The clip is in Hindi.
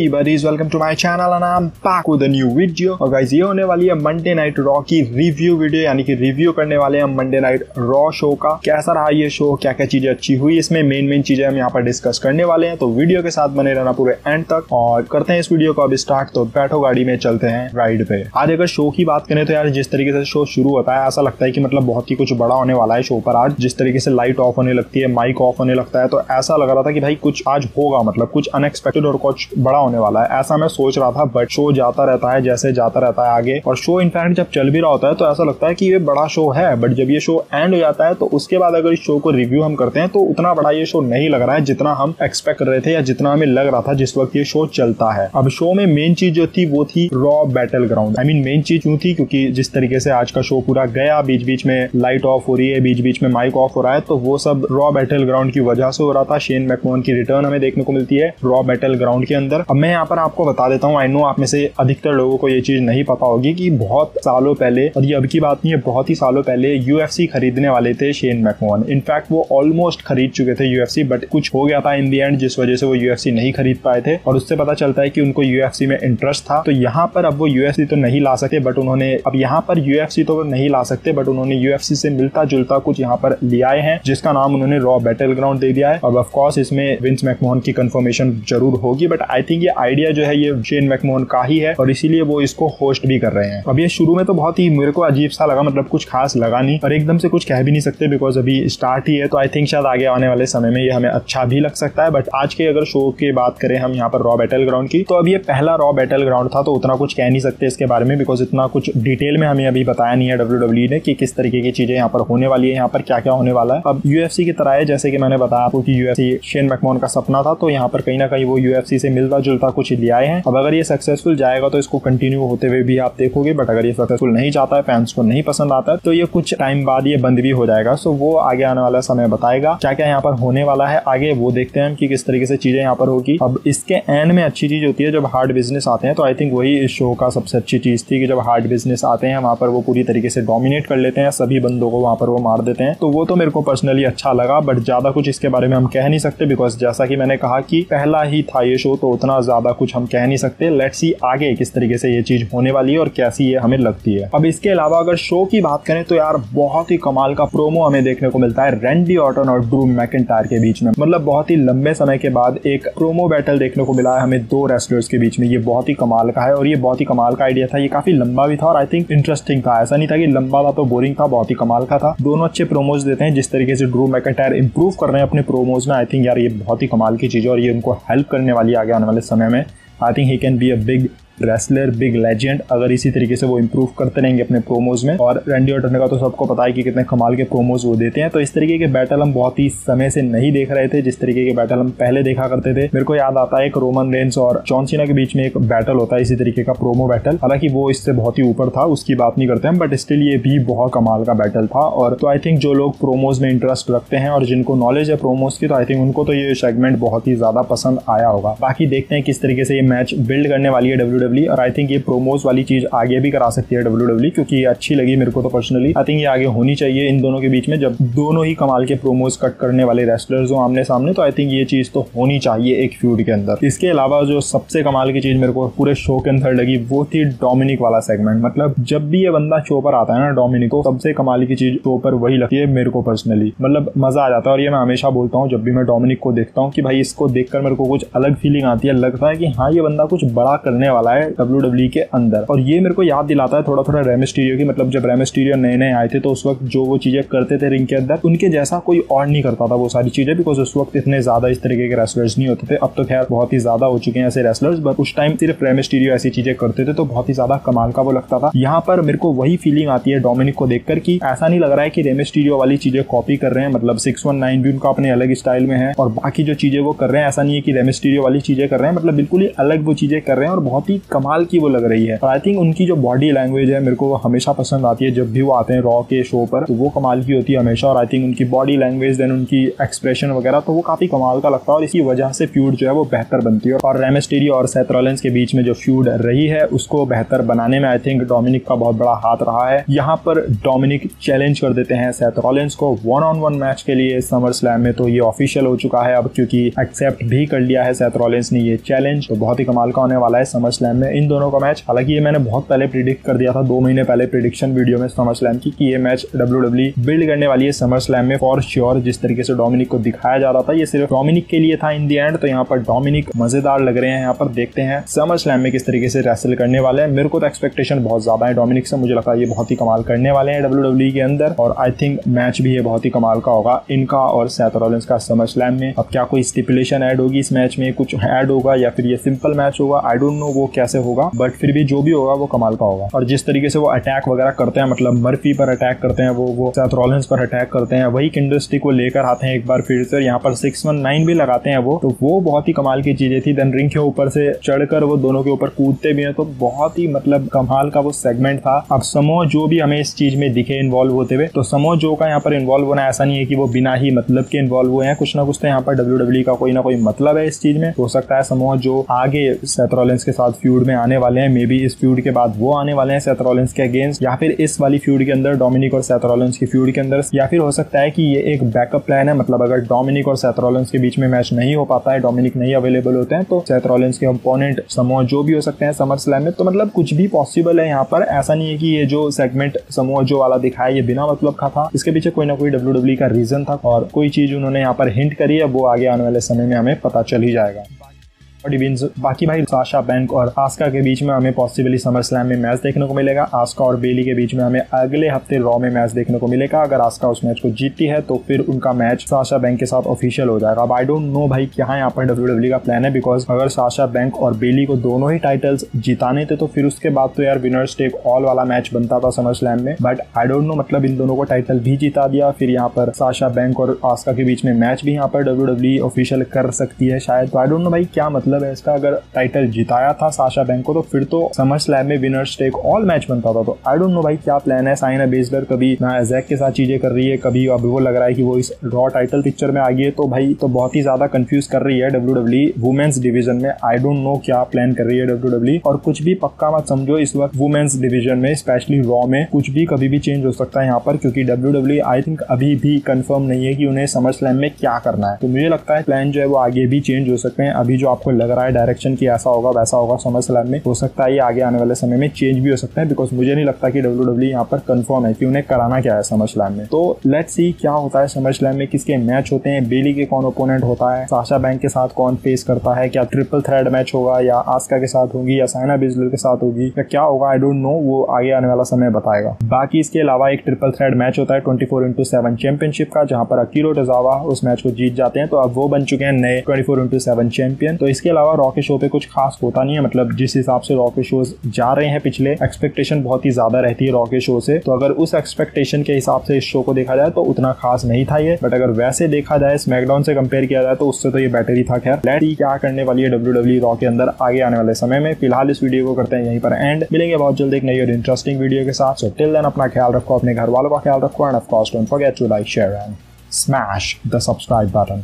Hey buddies, welcome to my channel and I'm back with a new video। और गाइस ये होने वाली है मंडे नाइट रॉ की रिव्यू वीडियो, यानी कि रिव्यू करने वाले हैं मंडे नाइट रॉ शो का। कैसा रहा ये शो, क्या क्या चीजें अच्छी हुई इसमें, मेन चीजें हम यहाँ पर डिस्कस करने वाले हैं। तो वीडियो के साथ बने रहना पूरे एंड तक और करते हैं इस वीडियो को अब स्टार्ट। तो बैठो गाड़ी में, चलते हैं राइड पे। आज अगर शो की बात करें तो यार जिस तरीके से शो शुरू होता है ऐसा लगता है कि मतलब बहुत ही कुछ बड़ा होने वाला है शो पर। आज जिस तरीके से लाइट ऑफ होने लगती है, माइक ऑफ होने लगता है, तो ऐसा लग रहा था कि भाई कुछ आज होगा, मतलब कुछ अनएक्सपेक्टेड और कुछ बड़ा होने वाला है, ऐसा मैं सोच रहा था। बट शो जाता रहता है जैसे जाता रहता है आगे, और शो इनफैक्ट जब चल भी रहा होता है तो ऐसा लगता है कि ये बड़ा शो है। बट जब ये शो एंड हो जाता है तो उसके बाद अगर इस शो को रिव्यू हम करते हैं तो उतना बड़ा ये शो नहीं लग रहा है जितना हम एक्सपेक्ट कर रहे थे या जितना हमें लग रहा था जिस वक्त ये शो चलता है। अब शो में मेन चीज जो थी वो थी raw battle ground. I mean main चीज क्यों थी, क्योंकि जिस तरीके से आज का शो पूरा गया, बीच बीच में लाइट ऑफ हो रही है, बीच बीच में माइक ऑफ हो रहा है, तो वो सब रॉ बैटल ग्राउंड की वजह से हो रहा था। शेन मैकमोहन की रिटर्न हमें देखने को मिलती है रॉ बैटल ग्राउंड के अंदर। अब मैं यहाँ पर आपको बता देता हूँ, आई नो आप में से अधिकतर लोगों को ये चीज नहीं पता होगी कि बहुत सालों पहले, और ये अब की बात नहीं है, बहुत ही सालों पहले यूएफसी खरीदने वाले थे शेन मैकमोहन। इनफैक्ट वो ऑलमोस्ट खरीद चुके थे यूएफसी, बट कुछ हो गया था इन दी एंड जिस वजह से वो यूएफसी नहीं खरीद पाए थे, और उससे पता चलता है कि उनको यूएफसी में इंटरेस्ट था। तो यहाँ पर अब वो यूएफसी तो नहीं ला सकते, बट उन्होंने अब यहाँ पर यूएफसी तो नहीं ला सकते, बट उन्होंने यूएफसी से मिलता जुलता कुछ यहाँ पर ले आए हैं जिसका नाम उन्होंने रॉ बैटल ग्राउंड दे दिया है। अब ऑफ कोर्स इसमें विंस मैकमोहन की कंफर्मेशन जरूर होगी, बट आई थिंक ये आइडिया जो है ये शेन मैकमोहन का ही है और इसीलिए वो इसको होस्ट भी कर रहे हैं। अब ये शुरू में तो बहुत ही मेरे को अजीब सा लगा, मतलब कुछ खास लगा नहीं, और एकदम से कुछ कह भी नहीं सकते बिकॉज अभी स्टार्ट ही है। तो आई थिंक शायद आगे आने वाले समय में ये हमें अच्छा भी लग सकता है। बट आज के अगर शो की बात करें हम यहाँ पर रॉ बैटल ग्राउंड की, तो अब ये पहला रॉ बैटल ग्राउंड था, तो उतना कुछ कह नहीं सकते इसके बारे में बिकॉज इतना कुछ डिटेल में हमें अभी बताया नहीं है WWE ने कि किस तरीके की चीजें यहाँ पर होने वाली है, यहाँ पर क्या क्या होने वाला है। अब यूएफसी की तरह है, जैसे कि मैंने बताया आपको कि यूएफसी शेन मैकमोहन का सपना था, तो यहाँ पर कहीं ना कहीं वो यूएफसी से मिलता जुलता कुछ ले आए हैं। अब अगर ये सक्सेसफुल जाएगा तो इसको कंटिन्यू होते हुए भी आप देखोगे, बट अगर ये सक्सेसफुल नहीं जाता है, फैंस को नहीं पसंद आता है, तो ये कुछ टाइम बाद ये बंद भी हो जाएगा। सो वो आगे आने वाला समय बताएगा क्या क्या यहाँ पर होने वाला है। आगे वो देखते हैं कि किस तरीके से चीजें यहाँ पर होगी। अब इसके एंड में अच्छी चीज होती है जब हार्ड बिजनेस आते हैं, तो आई थिंक वही इस शो का सबसे अच्छी चीज थी कि जब हार्ड बिजनेस आते हैं वहां पर वो पूरी तरीके से डोमिनेट कर लेते हैं, सभी बंदों को वहां पर वो मार देते हैं। तो वो तो मेरे को पर्सनली अच्छा लगा, बट ज्यादा कुछ इसके बारे में हम कह नहीं सकते बिकॉज जैसा कि मैंने कहा कि पहला ही था ये शो, तो उतना ज्यादा कुछ हम कह नहीं सकते। लेट्स सी आगे किस तरीके से ये चीज होने वाली है और कैसी ये हमें लगती है। अब इसके अलावा अगर शो की बात करें तो यार बहुत ही कमाल का प्रोमो हमें देखने को मिलता है रैंडी ऑर्टन और ड्रू मैकिंटायर के बीच में। मतलब बहुत ही लंबे समय के बाद एक प्रोमो बैटल देखने को मिला है हमें दो रेसलर्स के बीच में। ये बहुत ही कमाल का है और ये बहुत ही कमाल का आइडिया था। ये काफी लंबा भी था और आई थिंक इंटरेस्टिंग था। ऐसा नहीं था कि लंबा था तो बोरिंग था, बहुत ही कमाल का था। दोनों अच्छे प्रोमोज देते हैं। जिस तरीके से ड्रू मैकिंटायर इंप्रूव कर रहे हैं अपने प्रोमोज में, आई थिंक यार ये बहुत ही कमाल की चीज है और ये उनको हेल्प करने वाली है आगे आने वाले समय में। I think he can be a big wrestler, big legend, अगर इसी तरीके से वो इंप्रूव करते रहेंगे अपने प्रोमोज में। और रैंडी ऑर्टन का तो सबको पता है कि कितने कमाल के प्रोमोज वो देते हैं। तो इस तरीके के बैटल हम बहुत ही समय से नहीं देख रहे थे, जिस तरीके के बैटल हम पहले देखा करते थे। मेरे को याद आता है एक रोमन रेंस और जॉन सीना के बीच में एक बैटल होता है इसी तरीके का प्रोमो बैटल, हालांकि वो इससे बहुत ही ऊपर था, उसकी बात नहीं करते हैं, बट स्टिल ये भी बहुत कमाल का बैटल था। और तो आई थिंक जो लोग प्रोमोज में इंटरेस्ट रखते हैं और जिनको नॉलेज है प्रोमोज की, तो आई थिंक उनको तो ये सेगमेंट बहुत ही ज्यादा पसंद आया होगा। बाकी देखते हैं किस तरीके से ये मैच बिल्ड करने वाली है WWE, और आई थिंक ये प्रोमोज वाली चीज आगे भी करा सकती है WWE, क्योंकि ये अच्छी लगी मेरे को तो पर्सनली। आई थिंक ये आगे होनी चाहिए इन दोनों के बीच में, जब दोनों ही कमाल के प्रोमोज कट करने वाले रेसलर्स हो आमने सामने, तो आई थिंक ये चीज तो होनी चाहिए एक फ्यूड के अंदर। इसके अलावा जो सबसे कमाल की चीज मेरे को पूरे शो के अंदर लगी वो थी डोमिनिक वाला सेगमेंट। मतलब जब भी ये बंदा शो पर आता है ना डोमिनिक, को सबसे कमाल की चीज शो पर वही लगती है मेरे को पर्सनली। मतलब मजा आ जाता है और ये मैं हमेशा बोलता हूँ जब भी मैं डोमिनिक को देखता हूँ कि भाई इसको देखकर मेरे को कुछ अलग फीलिंग आती है, लगता है कि हाँ ये बंदा कुछ बड़ा करने वाला है WWE के अंदर। और ये मेरे को याद दिलाता है थोड़ा थोड़ा रे मिस्टीरियो की। मतलब जब रे मिस्टीरियो नए नए आए थे तो उस वक्त जो वो चीजें करते थे रिंग के अंदर, उनके जैसा कोई और नहीं करता था वो सारी चीजें, बिकॉज उस वक्त इतने ज्यादा इस तरीके के रेसलर्स नहीं होते थे। अब तो खैर बहुत ही ज्यादा हो चुके हैं ऐसे रेसलर्स, बट उस टाइम सिर्फ रे मिस्टीरियो ऐसी चीजें करते थे तो बहुत ही ज्यादा कमाल का वो लगता था। यहाँ पर मेरे को वही फीलिंग आती है डोमिनिक को देखकर कि ऐसा नहीं लग रहा है कि रे मिस्टीरियो वाली चीजें कॉपी कर रहे हैं। मतलब 619 भी उनका अपने अलग स्टाइल में है और बाकी जो चीजें वो कर रहे हैं ऐसा नहीं है कि रे मिस्टीरियो वाली चीजें कर रहे हैं, मतलब बिल्कुल ही अलग वो चीजें कर रहे हैं और बहुत ही कमाल की वो लग रही है। और आई थिंक उनकी जो बॉडी लैंग्वेज है मेरे को हमेशा पसंद आती है, जब भी वो आते हैं रॉ के शो पर तो वो कमाल की होती है हमेशा। और आई थिंक उनकी बॉडी लैंग्वेज देन उनकी एक्सप्रेशन वगैरह तो वो काफी कमाल का लगता है और इसी वजह से फ्यूड जो है वो बेहतर बनती है। और रे मिस्टीरियो और सेथ रॉलिंस के बीच में जो फ्यूड रही है उसको बेहतर बनाने में आई थिंक डोमिनिक का बहुत बड़ा हाथ रहा है। यहाँ पर डोमिनिक चैलेंज कर देते हैं सेथ रॉलिंस को 1-on-1 मैच के लिए समर स्लैम में, तो ये ऑफिशियल हो चुका है अब क्योंकि एक्सेप्ट भी कर लिया है सेथ रॉलिंस ने ये चैलेंज। तो बहुत ही कमाल का होने वाला है समर स्लैम में इन दोनों का मैच। हालांकि ये मैंने बहुत पहले प्रिडिक्ट कर दिया था 2 महीने पहले प्रिडिक्शन वीडियो में समर स्लैम की कि ये मैच WWE बिल्ड करने वाली है समर स्लैम में फॉर श्योर। जिस तरीके से डोमिनिक को दिखाया जा रहा था ये सिर्फ डोमिनिक के लिए था इन दी एंड। तो यहाँ पर डोमिनिक मजेदार लग रहे हैं। यहाँ पर देखते हैं समर स्लैम में किस तरीके से रेसल करने वाले हैं। मेरे को तो एक्सपेक्टेशन बहुत ज्यादा है डोमिनिक से, मुझे लगता है ये बहुत ही कमाल करने वाले हैं WWE के अंदर। और आई थिंक मैच भी ये बहुत ही कमाल का होगा इनका और सेथ रॉलिंस का समर स्लैम में। अब क्या कोई स्टिपुलेशन ऐड होगी इस मैच में, कुछ ऐड होगा या फिर ये सिंपल मैच होगा, आई डोंट नो वो कैसे होगा, बट फिर भी जो भी होगा वो कमाल का होगा। और जिस तरीके से वो अटैक वगैरह करते हैं, मतलब मर्फी पर अटैक करते हैं, वो सेथ रॉलिंस पर अटैक करते हैं, वही किंडरस्टिक को लेकर आते हैं एक बार फिर से। यहाँ पर 619 भी लगाते हैं वो, तो वो बहुत ही कमाल की चीजें थी। देन रिंग के ऊपर से चढ़कर वो दोनों के ऊपर कूदते भी हैं, तो बहुत ही मतलब कमाल का वो सेगमेंट था। अब समोआ जो भी हमें इस चीज में दिखे इन्वॉल्व होते हुए, तो समोआ जो का यहाँ पर इन्वॉल्व होना ऐसा नहीं है कि वो बिना ही मतलब के इन्वॉल्व हुए हैं, कुछ ना कुछ तो यहाँ पर WWE का कोई ना कोई मतलब है इस चीज में। हो सकता है समोआ जो आगे सेथ रॉलिंस के साथ फ्यूड में आने वाले हैं, मे बी इस फ्यूड के बाद वो आने वाले हैं सेथ रॉलिंस के अगेंस्ट, या फिर इस वाली फ्यूड के अंदर डोमिनिक और सेथ रॉलिंस की फ्यूड के अंदर, या फिर हो सकता है कि ये एक बैकअप प्लान है। मतलब अगर डोमिनिक और सेथ रॉलिंस के बीच में मैच नहीं हो पाता है, डोमिनिक नहीं अवेलेबल होते हैं, तो सेथ रॉलिंस के ओपोनेंट समोआ जो भी हो सकते हैं समर स्लैम में। तो मतलब कुछ भी पॉसिबल है यहाँ पर। ऐसा नहीं है कि ये जो सेगमेंट समोआ जो वाला दिखाया ये बिना मतलब का था, इसके पीछे कोई ना कोई WWE का रीजन था और कोई चीज उन्होंने यहाँ पर हिंट करी है, वो आगे आने वाले समय में हमें पता चल ही जाएगा। बाकी भाई साशा बैंक और आस्का के बीच में हमें पॉसिबली समर स्लैम में मैच देखने को मिलेगा। आस्का और बेली के बीच में हमें अगले हफ्ते रॉ में मैच देखने को मिलेगा। अगर आस्का उस मैच को जीतती है तो फिर उनका मैच साशा बैंक के साथ ऑफिशियल हो जाएगा। अब आई डोंट नो भाई क्या यहाँ पर WWE का प्लान है, बिकॉज अगर साशा बैंक और बेली को दोनों ही टाइटल्स जिताने थे तो फिर उसके बाद तो यार विनर्स टेक ऑल वाला मैच बनता था समर स्लैम में। बट आई डोंट नो, मतलब इन दोनों को टाइटल भी जिता दिया, फिर यहाँ पर साशा बैंक और आस्का के बीच में मैच भी यहाँ पर WWE ऑफिशियल कर सकती है शायद। तो आई डोंट नो भाई क्या मतलब है इसका। अगर टाइटल जिताया था साशा बैंक को तो फिर तो समर स्लैम में विनर्स टेक ऑल मैच बनता था। तो आई डोंट नो भाई क्या प्लान है। साइना बेजलर कभी ना जैक के साथ चीजें कर रही है, कभी अब वो लग रहा है कि वो इस रॉ टाइटल पिक्चर में आ गई है, तो भाई तो बहुत ही ज्यादा कंफ्यूज कर रही है WWE वुमेन्स डिवीजन में। आई डोंट नो क्या प्लान कर रही है WWE, और कुछ भी पक्का मत समझो इस वक्त वुमेन्स डिवीजन में, स्पेशली रॉ में कुछ भी कभी भी चेंज हो सकता है यहाँ पर, क्योंकि WWE आई थिंक अभी भी कंफर्म नहीं है कि उन्हें समर स्लैम में क्या करना है। तो मुझे लगता है प्लान जो है वो आगे भी चेंज हो सकते हैं। अभी जो आपको लग रहा है डायरेक्शन की ऐसा होगा वैसा होगा समर स्लैम में, हो सकता है ये आगे आने वाले समय में चेंज भी हो सकता है, बिकॉज मुझे नहीं लगता कि WWE यहाँ पर कंफर्म है कि उन्हें कराना क्या है समर स्लैम में। तो लेट्स सी क्या होता है समर स्लैम में, किसके मैच होते हैं, बेली के कौन ओपोनेंट होता है, साशा बैंक के साथ कौन फेस करता है, क्या ट्रिपल थ्रेड मैच होगा या आस्का के साथ होगी या साइना बेजलर के साथ होगी या क्या होगा, आई डोंट नो, वो आगे आने वाला समय बताएगा। बाकी इसके अलावा एक ट्रिपल थ्रेड मैच होता है 24x7 चैंपियनशिप का, जहां पर अकीरो टोजावा उस मैच को जीत जाते हैं, तो अब वो बन चुके हैं नए 24x7 चैंपियन। तो इसके अलावा रॉ के शो पे कुछ खास होता नहीं है, मतलब जिस हिसाब से रॉ के शोज जा रहे हैं पिछले, एक्सपेक्टेशन बहुत ही ज्यादा रहती है रॉ के शो से। तो अगर उस एक्सपेक्टेशन के हिसाब से इस शो को देखा जाए तो उतना खास नहीं था ये, बट अगर वैसे देखा जाए स्मैकडाउन से कंपेयर किया जाए तो उससे तो ये बेटर ही था। खैर लेट्स सी क्या करने वाली है WWE रॉ के अंदर आगे आने वाले समय में। फिलहाल इस वीडियो को करते हैं यहीं पर एंड, मिलेंगे बहुत जल्द एक नई और इंटरेस्टिंग वीडियो के साथ। सो टिल देन अपना ख्याल रखो, अपने घर वालों का ख्याल रखो, and of course don't forget to like, share and smash the subscribe button.